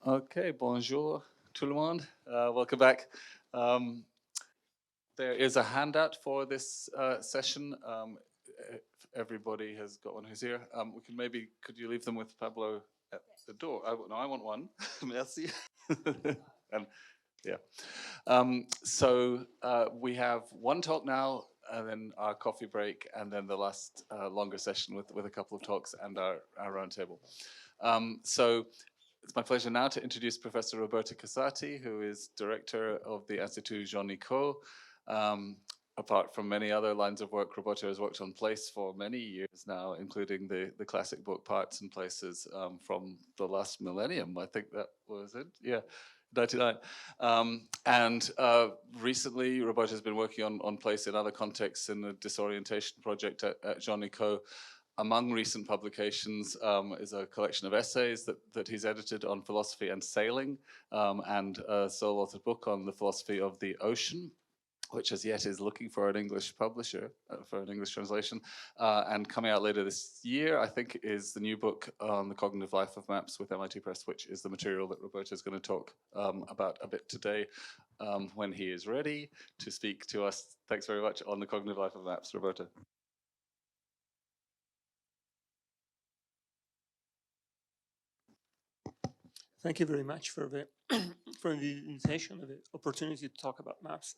Okay, bonjour tout le monde. Welcome back. There is a handout for this session. If everybody has got one who's here. We can maybe, could you leave them with Pablo at the door? No, I want one. Merci. And yeah. So we have one talk now, and then our coffee break, and then the last longer session with a couple of talks and our roundtable. So it's my pleasure now to introduce Professor Roberto CASATI, who is director of the Institut Jean Nicod. Apart from many other lines of work, Roberto has worked on place for many years now, including the classic book Parts and Places from the last millennium. I think that was it. Yeah. 99. And recently, Roberto has been working on place in other contexts in the disorientation project at Jean Nicod. Among recent publications is a collection of essays that he's edited on philosophy and sailing, and a sole-authored book on the philosophy of the ocean, which as yet is looking for an English publisher, for an English translation. And coming out later this year, I think, is the new book on the cognitive life of maps with MIT Press, which is the material that Roberto is going to talk about a bit today when he is ready to speak to us. Thanks very much on the cognitive life of maps, Roberto. Thank you very much for the for the invitation, the opportunity to talk about maps.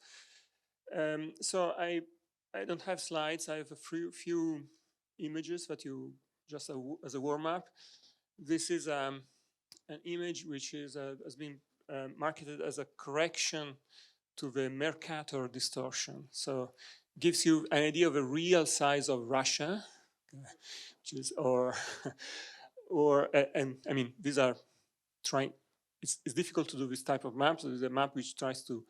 So I don't have slides. I have a few images that you just as a warm up. This is an image which is has been marketed as a correction to the Mercator distortion. So gives you an idea of a real size of Russia, which is and I mean these are trying. It's difficult to do this type of map. So there's a map which tries to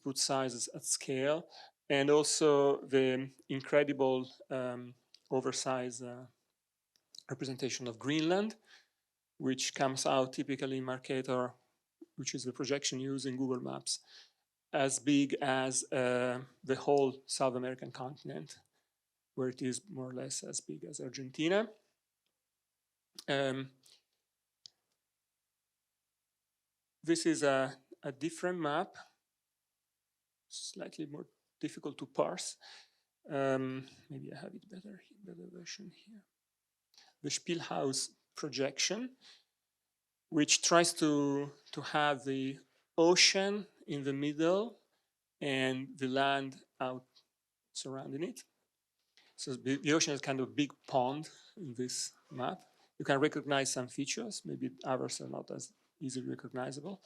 put sizes at scale, and also the incredible oversized representation of Greenland, which comes out typically in Mercator, which is the projection used in Google Maps, as big as the whole South American continent, where it is more or less as big as Argentina. This is a different map, slightly more difficult to parse. Maybe I have it better version here. The Spielhaus projection, which tries to have the ocean in the middle and the land out surrounding it. So the ocean is kind of a big pond in this map. You can recognize some features, maybe others are not as easily recognizable.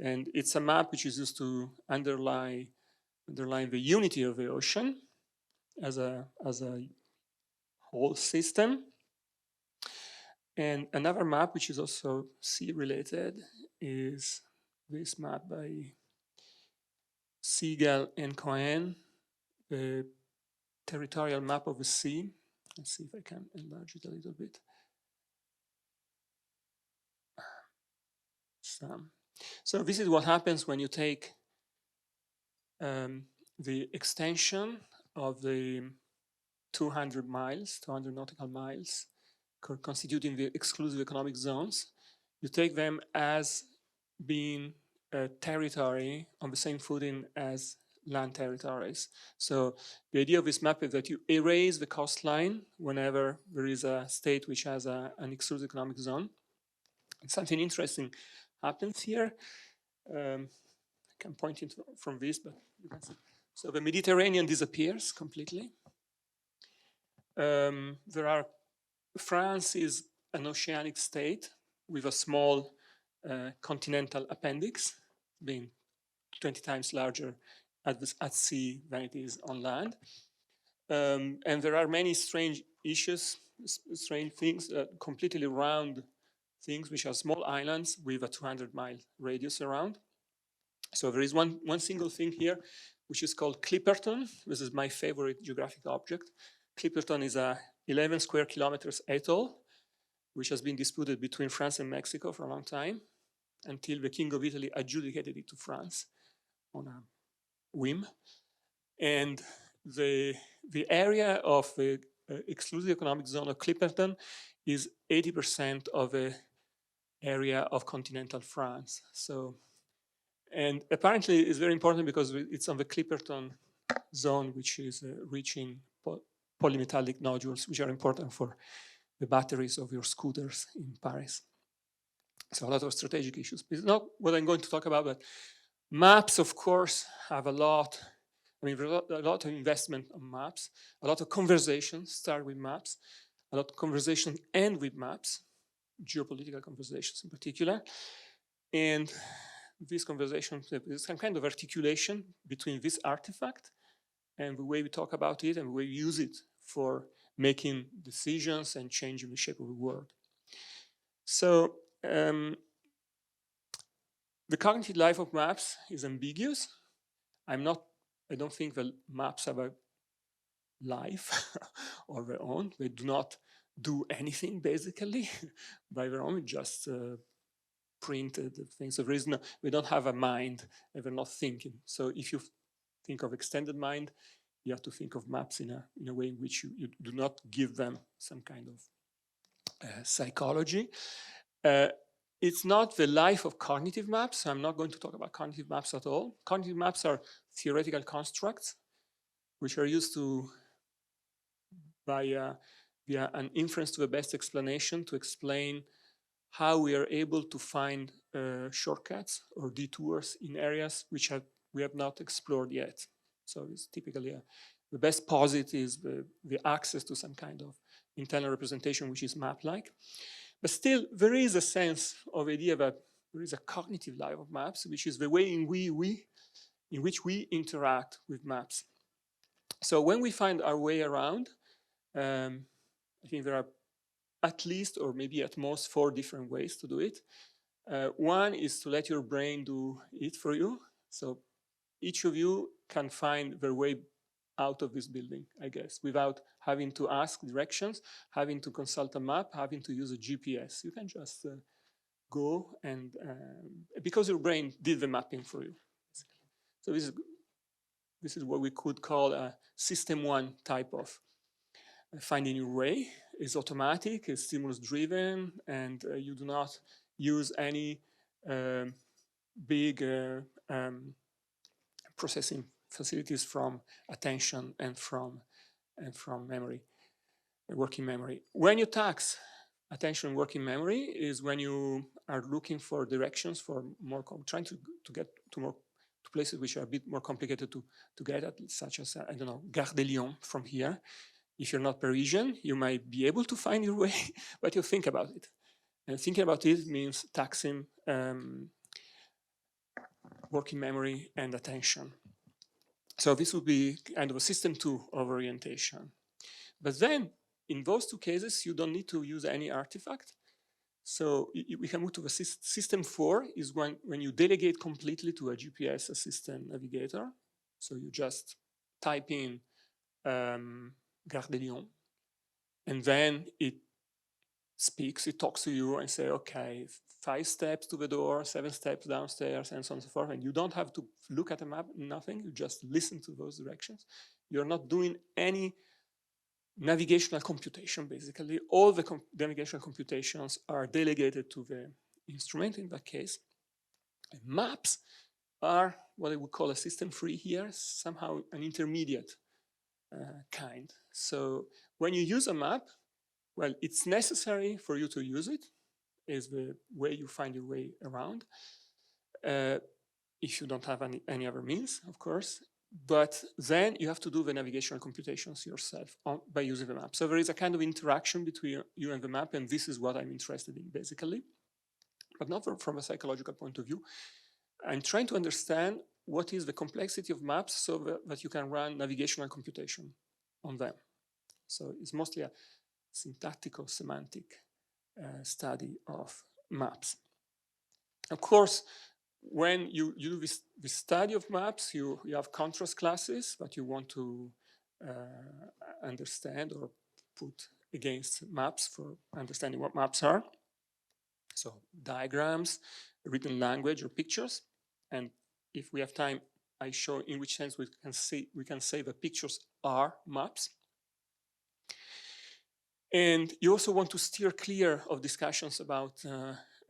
And it's a map which is used to underline the unity of the ocean as a whole system. And another map which is also sea related is this map by Siegel and Cohen, the territorial map of the sea. Let's see if I can enlarge it a little bit. So this is what happens when you take the extension of the 200 nautical miles, constituting the exclusive economic zones. You take them as being a territory on the same footing as land territories. So the idea of this map is that you erase the coastline whenever there is a state which has an exclusive economic zone. And something interesting happens here. I can point it from this, but you can see. So the Mediterranean disappears completely. France is an oceanic state with a small continental appendix, being 20 times larger at sea than it is on land. And there are many strange issues, strange things, completely round things, which are small islands with a 200-mile radius around. So there is one single thing here, which is called Clipperton. This is my favorite geographic object. Clipperton is a 11 square kilometers atoll, which has been disputed between France and Mexico for a long time, until the King of Italy adjudicated it to France on a whim. And the area of the exclusive economic zone of Clipperton is 80% of the area of continental France. So, and apparently it's very important because it's on the Clipperton zone, which is rich in polymetallic nodules, which are important for the batteries of your scooters in Paris. So a lot of strategic issues. It's not what I'm going to talk about, but maps, of course, have a lot. I mean, a lot of investment on maps, a lot of conversations start with maps, a lot of conversations end with maps, geopolitical conversations in particular. And this conversation is some kind of articulation between this artifact and the way we talk about it and the way we use it for making decisions and changing the shape of the world. So the cognitive life of maps is ambiguous. I don't think that maps have a life of their own. They do not do anything basically by their own, just printed things. So we don't have a mind and they're not thinking. So if you think of extended mind, you have to think of maps in a way in which you do not give them some kind of psychology. It's not the life of cognitive maps. So I'm not going to talk about cognitive maps at all. Cognitive maps are theoretical constructs which are used to via an inference to the best explanation to explain how we are able to find shortcuts or detours in areas which we have not explored yet. So it's typically the best posit is the access to some kind of internal representation which is map-like. But still, there is a sense of idea that there is a cognitive life of maps, which is the way in which we interact with maps. So when we find our way around, I think there are at least, or maybe at most, 4 different ways to do it. One is to let your brain do it for you. So each of you can find their way out of this building, I guess, without having to ask directions, having to consult a map, having to use a GPS. You can just go and, because your brain did the mapping for you. So this is what we could call a system 1 type of finding your way. It's automatic, it's stimulus driven, and you do not use any big processing facilities from attention and from memory, working memory. When you tax attention and working memory is when you are looking for directions for more, trying to get to places which are a bit more complicated to get at, such as, I don't know, Gare de Lyon from here. If you're not Parisian, you might be able to find your way, but you think about it. And thinking about it means taxing working memory and attention. So this would be kind of a system 2 of orientation. But then in those 2 cases, you don't need to use any artifact. So we can move to the system 4 is when you delegate completely to a GPS assistant navigator. So you just type in Gare de Lyon, and then it speaks, it talks to you and say, okay, 5 steps to the door, 7 steps downstairs, and so on and so forth. And you don't have to look at a map, nothing. You just listen to those directions. You're not doing any navigational computation, basically. All the navigational computations are delegated to the instrument in that case. And maps are what I would call a system 3 here, somehow an intermediate kind. So when you use a map, well, it's necessary for you to use it, is the way you find your way around, if you don't have any other means, of course. But then you have to do the navigational computations yourself by using the map. So there is a kind of interaction between you and the map, and this is what I'm interested in, basically. But not from a psychological point of view. I'm trying to understand what is the complexity of maps so that you can run navigational computation on them. So it's mostly a syntactical, semantic study of maps. Of course, when you do this study of maps, you have contrast classes that you want to understand or put against maps for understanding what maps are. So diagrams, written language, or pictures. And if we have time, I show in which sense we can say that pictures are maps. And you also want to steer clear of discussions about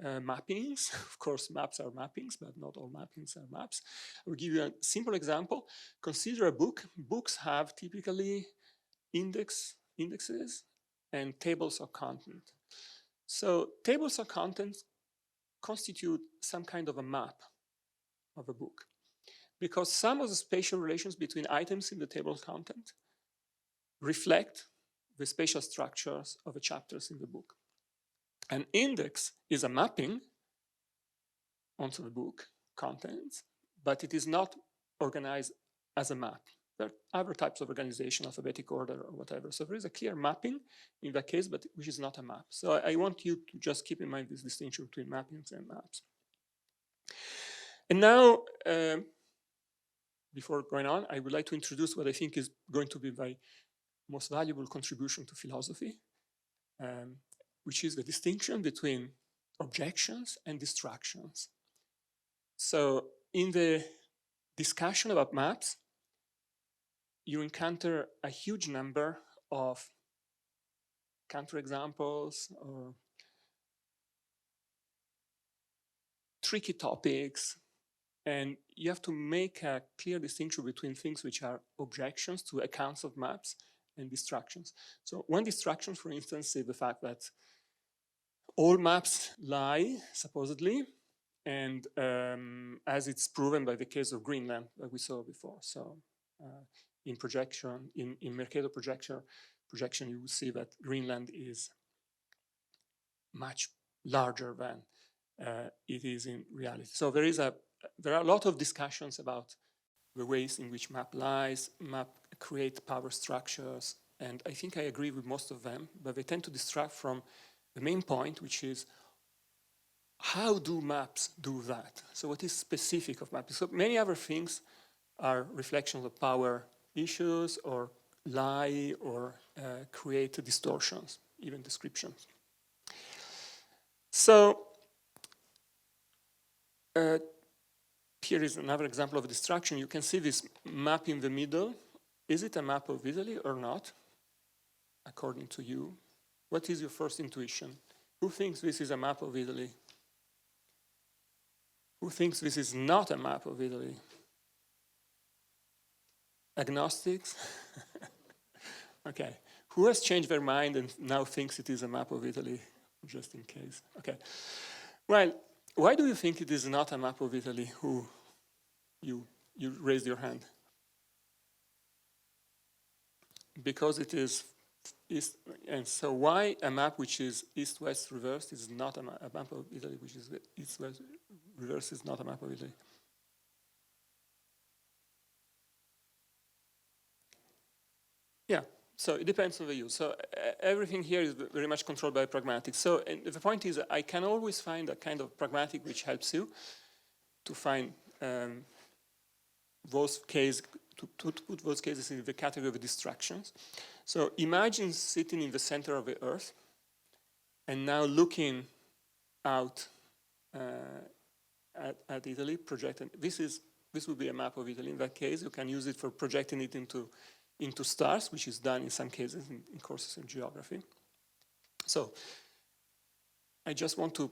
mappings. Of course, maps are mappings, but not all mappings are maps. I will give you a simple example. Consider a book. Books have typically indexes and tables of content. So tables of content constitute some kind of a map of a book, because some of the spatial relations between items in the table of content reflect the spatial structures of the chapters in the book. An index is a mapping onto the book contents, but it is not organized as a map. There are other types of organization, alphabetic order or whatever. So there is a clear mapping in that case, but which is not a map. So I want you to just keep in mind this distinction between mappings and maps. And now, before going on, I would like to introduce what I think is going to be my most valuable contribution to philosophy, which is the distinction between objections and distractions. So in the discussion about maps, you encounter a huge number of counterexamples or tricky topics, and you have to make a clear distinction between things which are objections to accounts of maps and distractions. So one distraction, for instance, is the fact that all maps lie, supposedly, and as it's proven by the case of Greenland that we saw before. So in projection, in Mercator projection, you will see that Greenland is much larger than it is in reality. So there are a lot of discussions about the ways in which map lies, map create power structures, and I think I agree with most of them, but they tend to distract from the main point, which is how do maps do that? So what is specific of maps? So many other things are reflections of power issues or lie or create distortions, even descriptions. So here is another example of a distraction. You can see this map in the middle. Is it a map of Italy or not, according to you? What is your first intuition? Who thinks this is a map of Italy? Who thinks this is not a map of Italy? Agnostics? Okay. Who has changed their mind and now thinks it is a map of Italy, just in case? Okay. Well, why do you think it is not a map of Italy? Who? You raised your hand. Because it is east, and so why a map which is east-west reversed is not a map of Italy, which is east-west reversed is not a map of Italy? Yeah, so it depends on the use. So everything here is very much controlled by pragmatics. So and the point is, I can always find a kind of pragmatic which helps you to find those cases, to put those cases in the category of distractions. So imagine sitting in the center of the Earth and now looking out at Italy, projecting. This would be a map of Italy. In that case, you can use it for projecting it into stars, which is done in some cases in courses in geography. So I just want to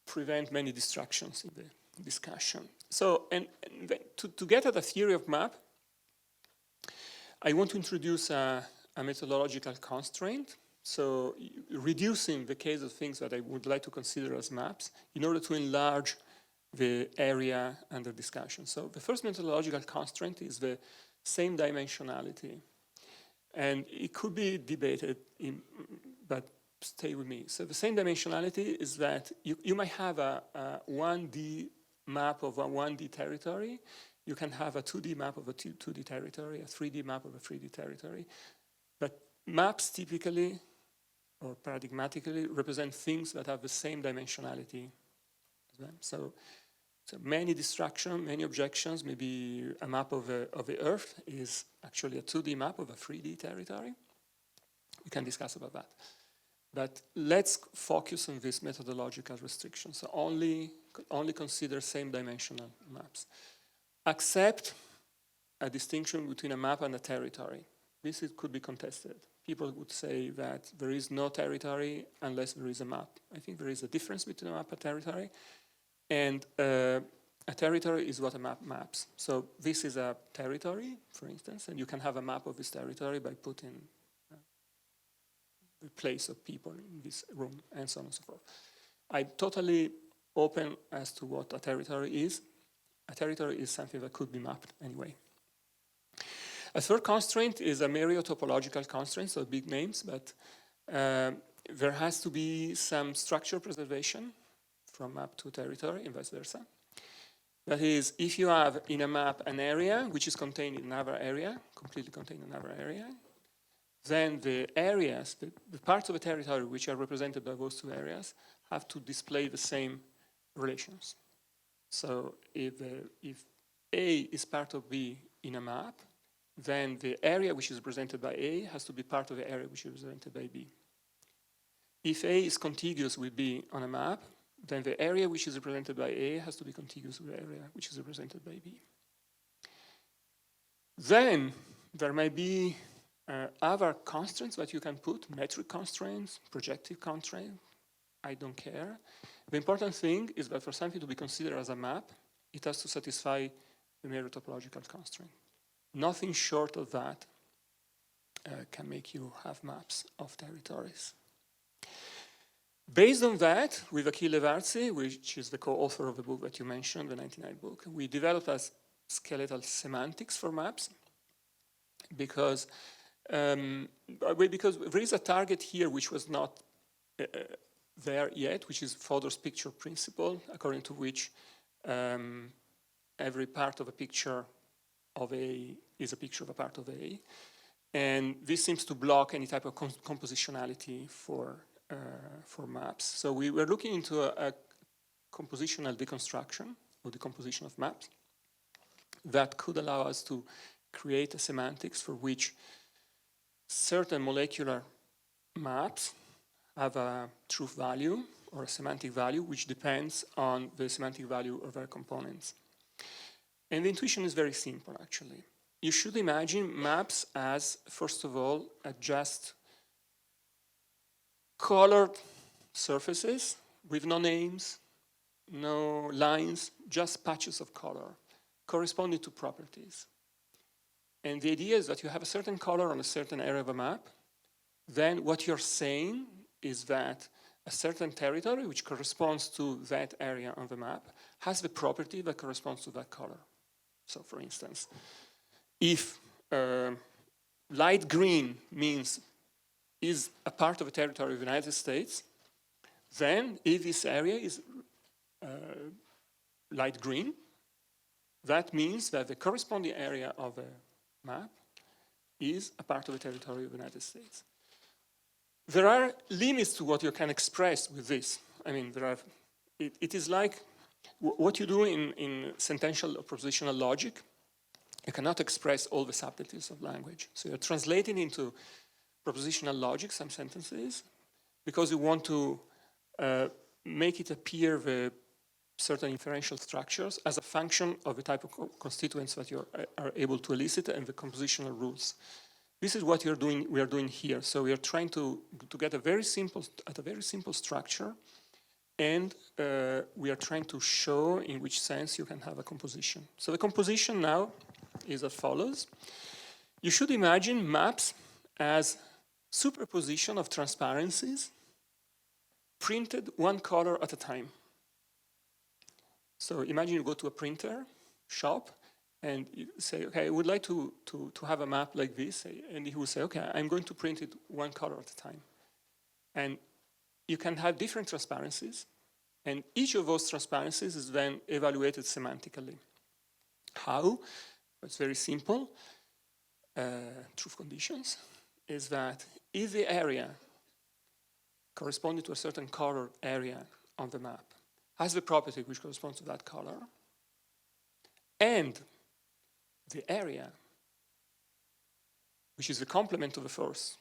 prevent many distractions in the discussion. So, and to get at a theory of map, I want to introduce a methodological constraint. So reducing the case of things that I would like to consider as maps in order to enlarge the area under discussion. So the first methodological constraint is the same dimensionality. And it could be debated, but stay with me. So the same dimensionality is that you might have a 1D map of a 1D territory. You can have a 2D map of a 2D territory, a 3D map of a 3D territory. But maps typically, or paradigmatically, represent things that have the same dimensionality as well. So many distractions, many objections. Maybe a map of the Earth is actually a 2D map of a 3D territory. We can discuss about that. But let's focus on this methodological restriction. So only consider same dimensional maps. Accept a distinction between a map and a territory. This could be contested. People would say that there is no territory unless there is a map. I think there is a difference between a map and territory. And a territory is what a map maps. So this is a territory, for instance, and you can have a map of this territory by putting the place of people in this room, and so on and so forth. I'm totally open as to what a territory is. A territory is something that could be mapped anyway. A third constraint is a topological constraint, so big names, but there has to be some structure preservation from map to territory and vice versa. That is, if you have in a map an area which is contained in another area, completely contained in another area, then the areas, the parts of the territory which are represented by those two areas have to display the same relations. So if A is part of B in a map, then the area which is represented by A has to be part of the area which is represented by B. If A is contiguous with B on a map, then the area which is represented by A has to be contiguous with the area which is represented by B. Then there may be other constraints that you can put, metric constraints, projective constraints, I don't care. The important thing is that for something to be considered as a map, it has to satisfy the topological constraint. Nothing short of that can make you have maps of territories. Based on that, with Achille Varzi, which is the co-author of the book that you mentioned, the 99 book, we developed a skeletal semantics for maps because there is a target here which was not there yet, which is Fodor's picture principle, according to which every part of a picture of A is a picture of a part of A. And this seems to block any type of compositionality for maps. So we were looking into a compositional deconstruction or decomposition of maps that could allow us to create a semantics for which certain molecular maps have a truth value or a semantic value which depends on the semantic value of their components. And the intuition is very simple, actually. You should imagine maps as, first of all, just colored surfaces with no names, no lines, just patches of color corresponding to properties. And the idea is that you have a certain color on a certain area of a map. Then what you're saying is that a certain territory which corresponds to that area on the map has the property that corresponds to that color. So for instance, if light green is a part of a territory of the United States, then if this area is light green, that means that the corresponding area of a map is a part of the territory of the United States. There are limits to what you can express with this. I mean, it is like what you do in sentential or propositional logic. You cannot express all the subtleties of language. So you're translating into propositional logic some sentences because you want to make it appear the certain inferential structures as a function of the type of constituents that you are able to elicit and the compositional rules. This is what we are doing here. So we are trying to get a very simple structure, and we are trying to show in which sense you can have a composition. So the composition now is as follows. You should imagine maps as superposition of transparencies printed one color at a time. So imagine you go to a printer shop and you say, okay, I would like to have a map like this. And he will say, okay, I'm going to print it one color at a time. And you can have different transparencies. And each of those transparencies is then evaluated semantically. How? It's very simple. Truth conditions is that if the area corresponding to a certain color area on the map has the property which corresponds to that color, and the area, which is the complement of the first,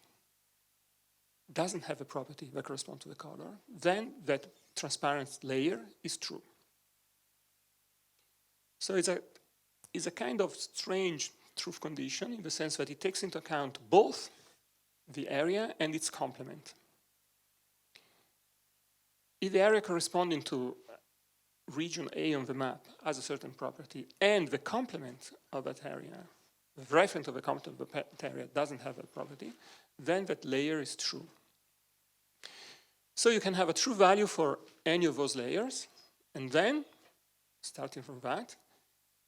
doesn't have a property that corresponds to the color, then that transparent layer is true. So it's a kind of strange truth condition in the sense that it takes into account both the area and its complement. If the area corresponding to region A on the map has a certain property and the complement of that area, the referent of the complement of that area doesn't have that property, then that layer is true. So you can have a true value for any of those layers, and then, starting from that,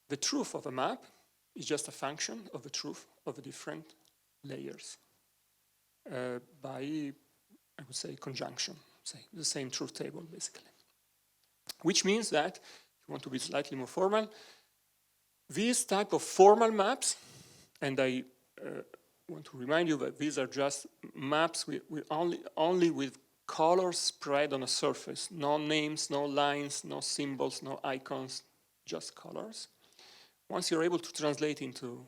the truth of a map is just a function of the truth of the different layers by, I would say, conjunction, say, the same truth table, basically. Which means that, if you want to be slightly more formal, these type of formal maps, and I want to remind you that these are just maps with only with colors spread on a surface, no names, no lines, no symbols, no icons, just colors. Once you're able to translate into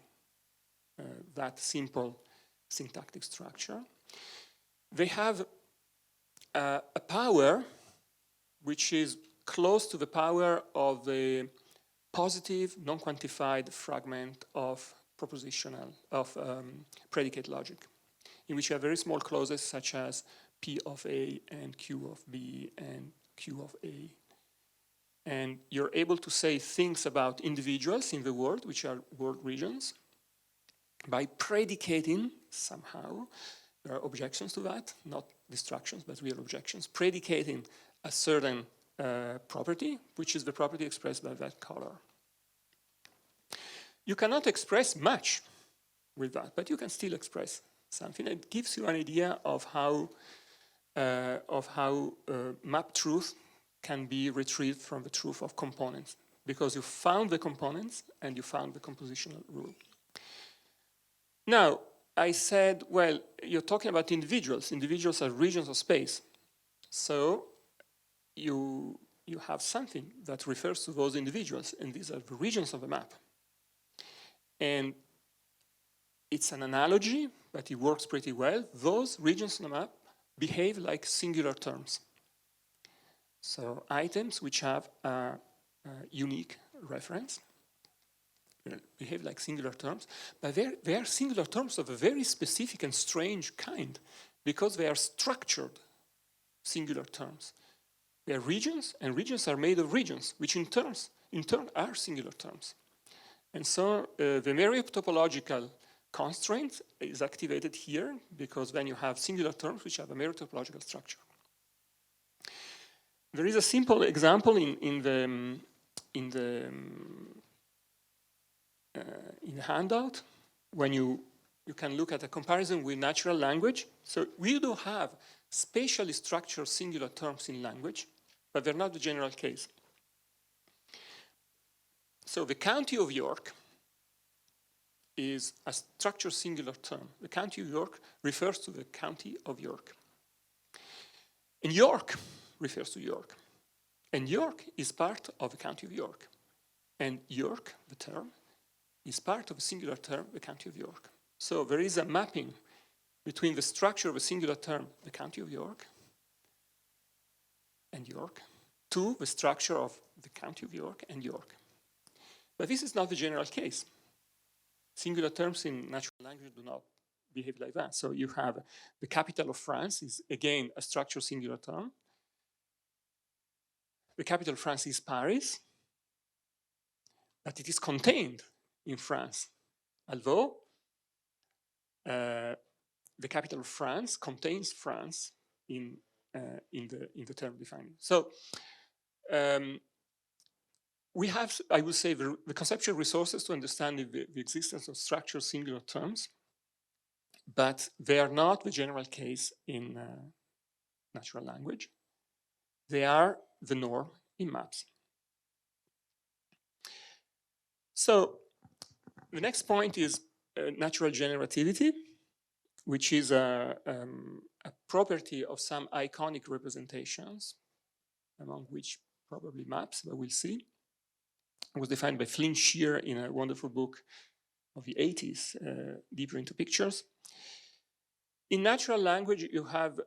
that simple syntactic structure, they have a power which is close to the power of the positive, non-quantified fragment of propositional, of predicate logic, in which you have very small clauses such as P of A and Q of B and Q of A. And you're able to say things about individuals in the world, which are world regions, by predicating somehow, there are objections to that, not destructions, but real objections, predicating a certain property, which is the property expressed by that color. You cannot express much with that, but you can still express something. It gives you an idea of how map truth can be retrieved from the truth of components, because you found the components and you found the compositional rule. Now, I said, well, you're talking about individuals. Individuals are regions of space. So you have something that refers to those individuals, and these are the regions of the map. And it's an analogy, but it works pretty well. Those regions on the map behave like singular terms. So items which have a unique reference behave like singular terms, but they are singular terms of a very specific and strange kind, because they are structured singular terms. They are regions, and regions are made of regions, which in turn are singular terms. And so the meritopological constraint is activated here, because then you have singular terms which have a meritopological structure. There is a simple example in the handout, when you can look at a comparison with natural language. So we do have spatially structured singular terms in language, but they're not the general case. So the county of York is a structured singular term. The county of York refers to the county of York. And York refers to York. And York is part of the county of York. And York, the term, is part of a singular term, the county of York. So there is a mapping between the structure of a singular term, the county of York, and York, to the structure of the county of York and York. But this is not the general case. Singular terms in natural language do not behave like that. So you have the capital of France is, again, a structured singular term. The capital of France is Paris, but it is contained in France, although the capital of France contains France in the term defining. So we have, I would say, the conceptual resources to understand the existence of structured singular terms, but they are not the general case in natural language. They are the norm in maps. So the next point is natural generativity, which is a property of some iconic representations, among which probably maps, but we'll see. It was defined by Flynn Shear in a wonderful book of the 80s, Deeper into Pictures. In natural language, you have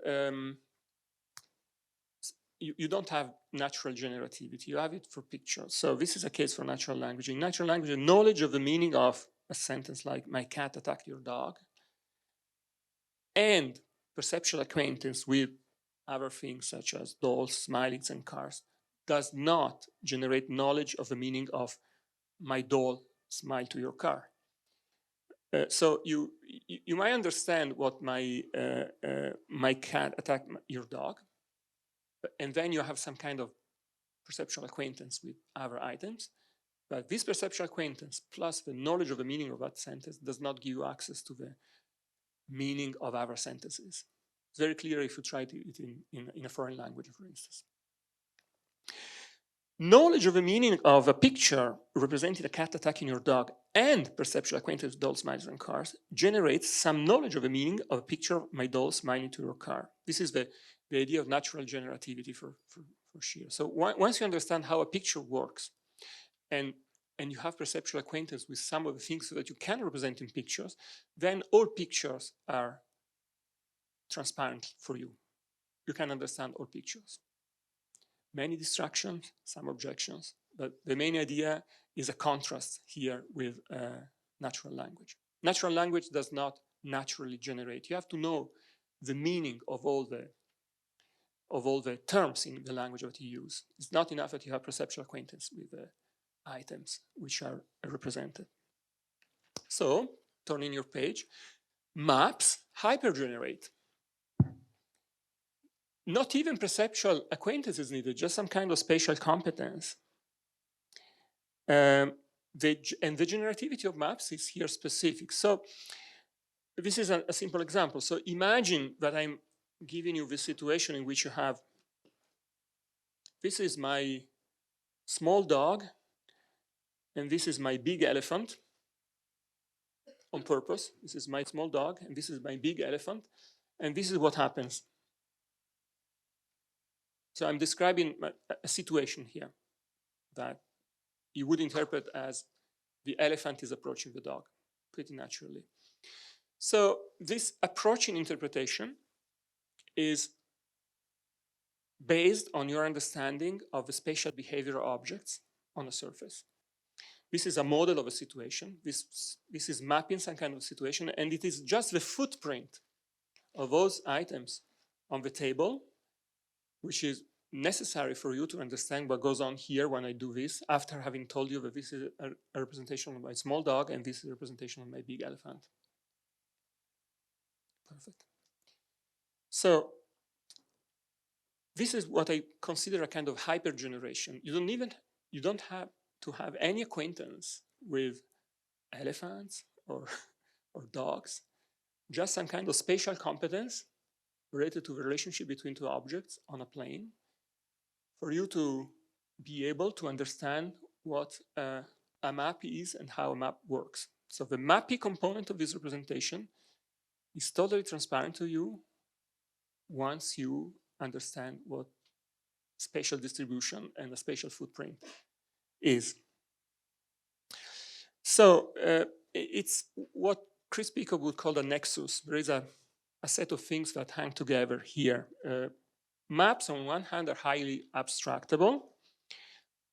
you don't have natural generativity. You have it for pictures. So this is a case for natural language. In natural language, the knowledge of the meaning of a sentence like, my cat attacked your dog, and perceptual acquaintance with other things such as dolls, smileys, and cars, does not generate knowledge of the meaning of my doll smiled to your car. So you might understand what my cat attacked your dog, and then you have some kind of perceptual acquaintance with other items. But this perceptual acquaintance plus the knowledge of the meaning of that sentence does not give you access to the meaning of other sentences. It's very clear if you try it in a foreign language, for instance. Knowledge of the meaning of a picture representing a cat attacking your dog and perceptual acquaintance with dolls, smiles, and cars generates some knowledge of the meaning of a picture of my doll smiling to your car. This is the idea of natural generativity for sheer. So once you understand how a picture works, and you have perceptual acquaintance with some of the things that you can represent in pictures, then all pictures are transparent for you. You can understand all pictures. Many distractions, some objections, but the main idea is a contrast here with natural language. Natural language does not naturally generate. You have to know the meaning of all the terms in the language that you use. It's not enough that you have perceptual acquaintance with the items which are represented. So, turning your page, maps hypergenerate. Not even perceptual acquaintance is needed, just some kind of spatial competence. And the generativity of maps is here specific. So this is a simple example. So imagine that I'm giving you this situation in which you have, this is my small dog, and this is my big elephant on purpose. This is my small dog, and this is my big elephant, and this is what happens. So I'm describing a situation here that you would interpret as the elephant is approaching the dog, pretty naturally. So this approaching interpretation is based on your understanding of the spatial behavior of objects on a surface. This is a model of a situation. This is mapping some kind of situation, and it is just the footprint of those items on the table, which is necessary for you to understand what goes on here when I do this, after having told you that this is a representation of my small dog and this is a representation of my big elephant. Perfect. So this is what I consider a kind of hypergeneration. You don't have to have any acquaintance with elephants or dogs, just some kind of spatial competence related to the relationship between two objects on a plane, for you to be able to understand what a map is and how a map works. So the mappy component of this representation is totally transparent to you once you understand what spatial distribution and a spatial footprint is. So it's what Chris Peacock would call a nexus. There is a set of things that hang together here. Maps, on one hand, are highly abstractable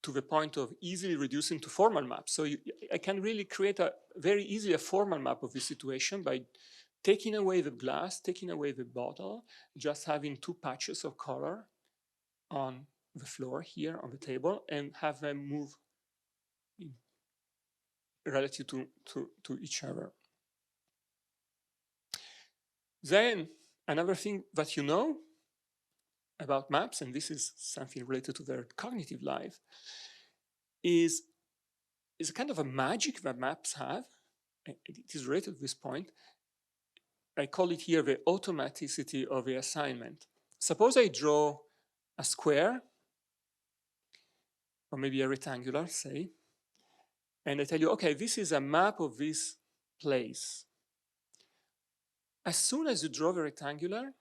to the point of easily reducing to formal maps. So I can really create very easily a formal map of this situation by taking away the glass, taking away the bottle, just having two patches of color on the floor here on the table, and have them move relative to each other. Then another thing that you know about maps, and this is something related to their cognitive life, is a kind of a magic that maps have. It is related to this point. I call it here the automaticity of the assignment. Suppose I draw a square, or maybe a rectangular, say, and I tell you, okay, this is a map of this place. As soon as you draw the rectangular,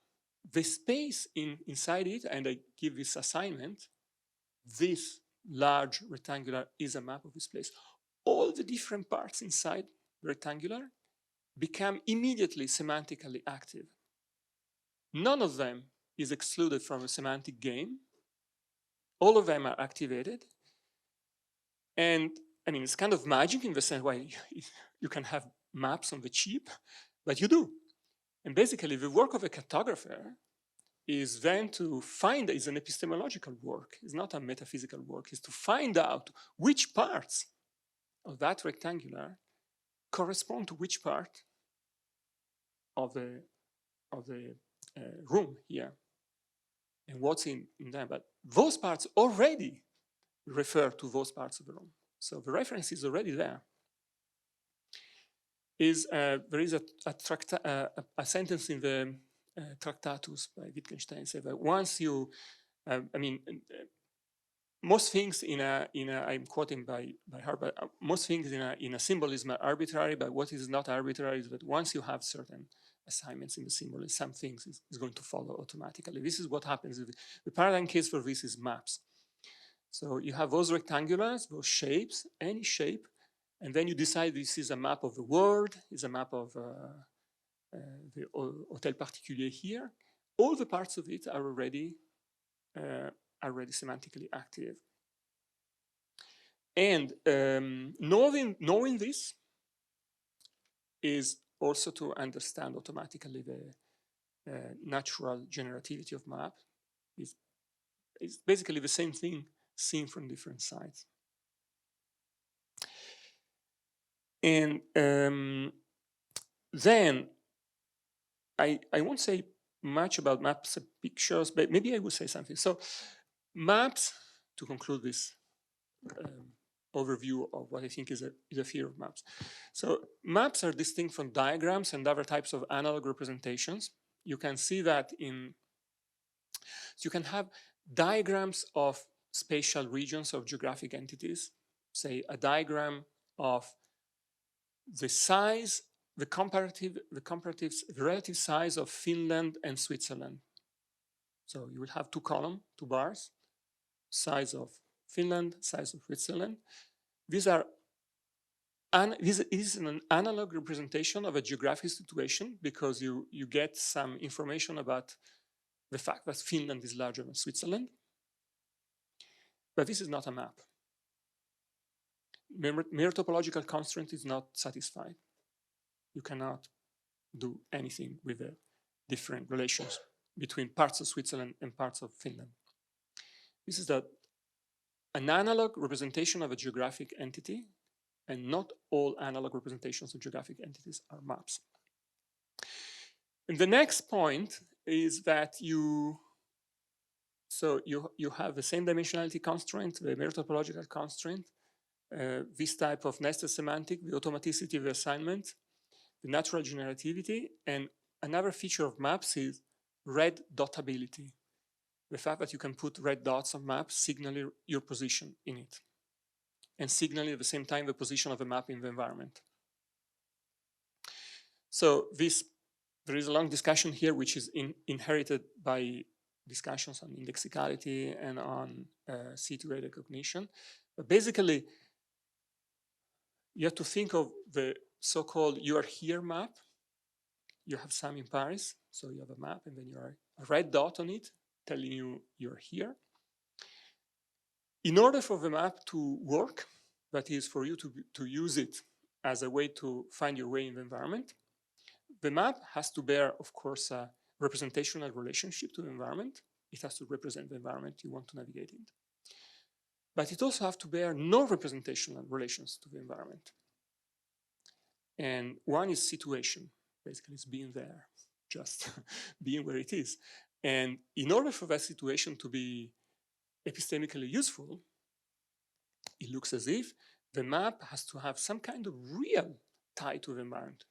the space inside it, and I give this assignment, this large rectangular is a map of this place. All the different parts inside the rectangular become immediately semantically active. None of them is excluded from a semantic game. All of them are activated. And I mean, it's kind of magic in the sense why you can have maps on the cheap, but you do. And basically, the work of a cartographer is then to find, is an epistemological work, it's not a metaphysical work, is to find out which parts of that rectangular correspond to which part of the room here, and what's in there. But those parts already refer to those parts of the room. So the reference is already there. There is a sentence in the Tractatus by Wittgenstein said that once you, I mean, most things I'm quoting by her, but most things in a symbolism are arbitrary, but what is not arbitrary is that once you have certain assignments in the symbolism, some things is going to follow automatically. This is what happens. The paradigm case for this is maps. So you have those rectangulars, those shapes, any shape, and then you decide this is a map of the world, is a map of the Hôtel Particulier here. All the parts of it are already semantically active. And knowing this is also to understand automatically the natural generativity of map. It's basically the same thing seen from different sides. And then I won't say much about maps and pictures, but maybe I will say something. So maps, to conclude this overview of what I think is a theory of maps. So maps are distinct from diagrams and other types of analog representations. You can see that so you can have diagrams of spatial regions of geographic entities, say a diagram of the size, the relative size of Finland and Switzerland. So you will have two columns, two bars, size of Finland, size of Switzerland. This is an analog representation of a geographic situation because you get some information about the fact that Finland is larger than Switzerland. But this is not a map. Mere topological constraint is not satisfied. You cannot do anything with the different relations between parts of Switzerland and parts of Finland. This is an analog representation of a geographic entity, and not all analog representations of geographic entities are maps. And the next point is that you have the same dimensionality constraint, the mere topological constraint, this type of nested semantic, the automaticity of the assignment, the natural generativity, and another feature of maps is red dotability. The fact that you can put red dots on maps signaling your position in it, and signaling at the same time the position of the map in the environment. So there is a long discussion here which is inherited by discussions on indexicality and on C2A cognition. But basically, you have to think of the so-called "you are here" map. You have some in Paris, so you have a map, and then you are a red dot on it, telling you you're here. In order for the map to work, that is for you to use it as a way to find your way in the environment, the map has to bear, of course, a representational relationship to the environment. It has to represent the environment you want to navigate in. But it also has to bear no representational relations to the environment. And one is situation. Basically, it's being there, just being where it is. And in order for that situation to be epistemically useful, it looks as if the map has to have some kind of real tie to the environment.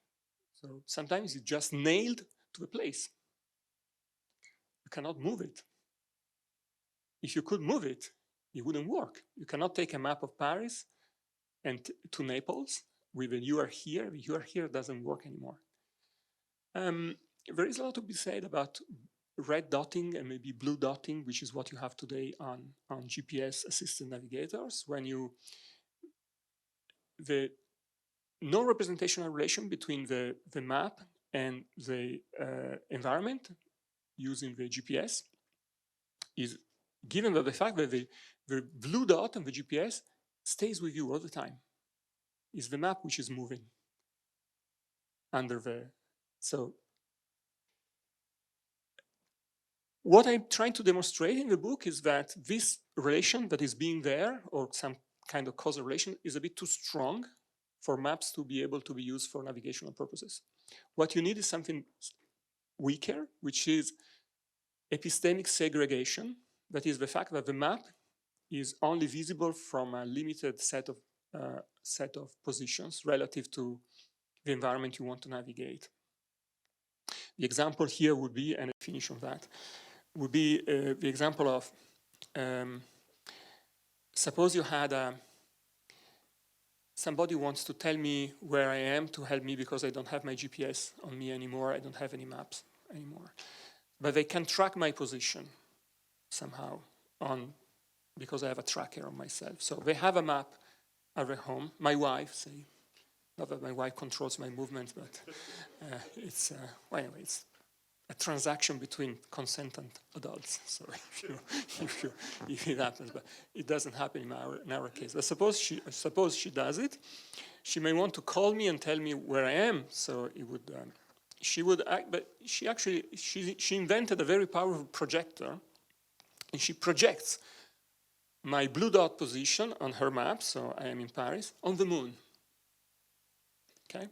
So sometimes it's just nailed to the place. You cannot move it. If you could move it, it wouldn't work. You cannot take a map of Paris and to Naples with a "you are here." The "you are here" doesn't work anymore. There is a lot to be said about red dotting and maybe blue dotting, which is what you have today on GPS assisted navigators. When the no representational relation between the map and the environment using the GPS is given by the fact that the blue dot on the GPS stays with you all the time. It's the map which is moving under the, so what I'm trying to demonstrate in the book is that this relation that is being there, or some kind of causal relation, is a bit too strong for maps to be able to be used for navigational purposes. What you need is something weaker, which is epistemic segregation. That is the fact that the map is only visible from a limited set of positions relative to the environment you want to navigate. The example here would be, and I finish on that, would be the example of, suppose you had somebody wants to tell me where I am to help me because I don't have my GPS on me anymore, I don't have any maps anymore. But they can track my position somehow because I have a tracker on myself. So they have a map at their home. My wife, say, not that my wife controls my movements, but well, anyway, it's a transaction between consentant adults. So if it happens, but it doesn't happen in our case. But suppose she does it, she may want to call me and tell me where I am. So it would, but she invented a very powerful projector, and she projects my blue dot position on her map, so I am in Paris, on the moon. Okay,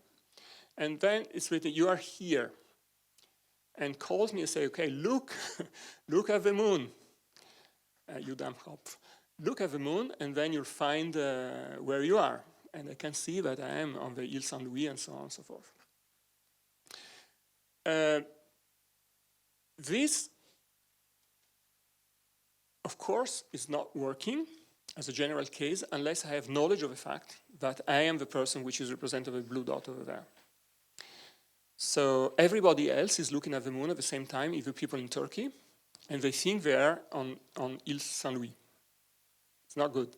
and then it's written, you are here. And calls me and say, okay, look at the moon. You dumb Kopf. Look at the moon, and then you'll find where you are. And I can see that I am on the Ile Saint-Louis and so on and so forth. This, of course, is not working as a general case unless I have knowledge of the fact that I am the person which is represented with blue dot over there. So everybody else is looking at the moon at the same time, even people in Turkey, and they think they are on Ile Saint-Louis. It's not good.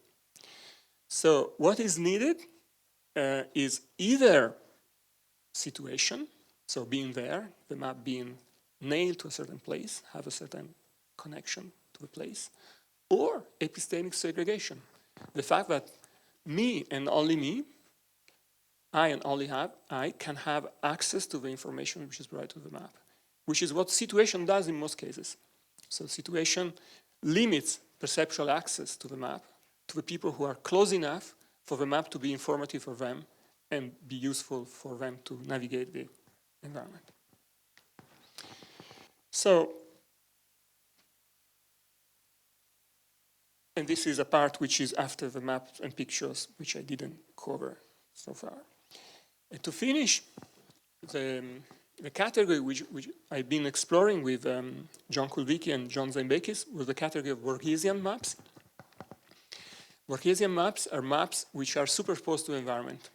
So what is needed is either situation, so being there, the map being nailed to a certain place, have a certain connection to the place, or epistemic segregation. The fact that me and only me, I and only I can have access to the information which is provided to the map, which is what situation does in most cases. So situation limits perceptual access to the map to the people who are close enough for the map to be informative for them and be useful for them to navigate the environment. So, and this is a part which is after the maps and pictures, which I didn't cover so far. And to finish, the category which I've been exploring with John Kulvicki and John Zembekis was the category of Borgesian maps. Borgesian maps are maps which are superposed to the environment.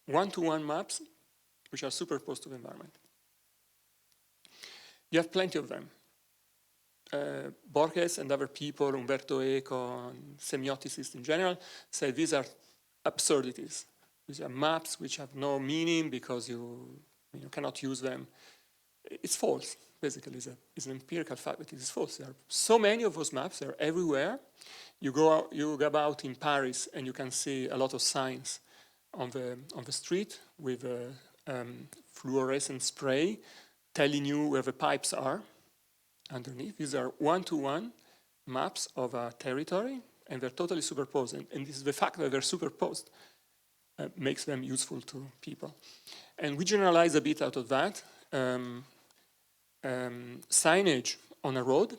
One-to-one maps which are superposed to the environment. You have plenty of them. Borges and other people, Umberto Eco, and semioticists in general, say these are absurdities. These are maps which have no meaning because you cannot use them. It's false, basically. It's an empirical fact that it is false. There are so many of those maps, they're everywhere. You go about in Paris and you can see a lot of signs on the street with fluorescent spray telling you where the pipes are underneath. These are one-to-one maps of a territory, and they're totally superposed. And this is the fact that they're superposed makes them useful to people. And we generalize a bit out of that. Signage on a road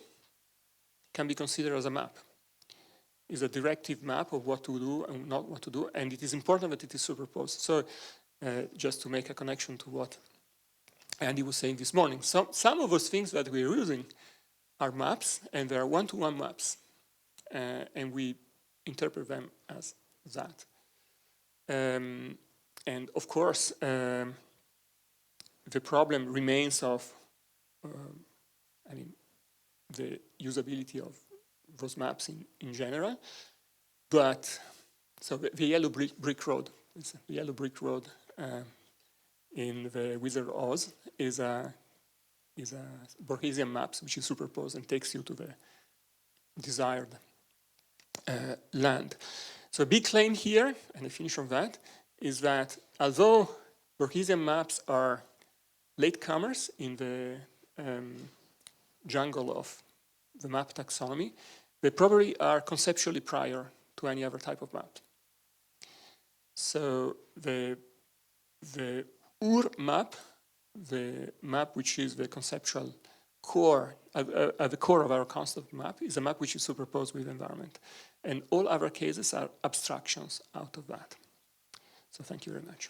can be considered as a map. It's a directive map of what to do and not what to do, and it is important that it is superposed. So just to make a connection to what Andy was saying this morning, some of those things that we're using are maps, and they are one-to-one maps, and we interpret them as that. And of course, the problem remains of, the usability of those maps in general. But, so the yellow brick road, the yellow brick road in the Wizard of Oz is a Borgesian maps which is superposed and takes you to the desired land. So a big claim here, and I finish on that, is that although Borgesian maps are latecomers in the jungle of the map taxonomy, they probably are conceptually prior to any other type of map. So the Ur map, the map which is the conceptual core, at the core of our concept map, is a map which is superposed with environment. And all other cases are abstractions out of that. So thank you very much.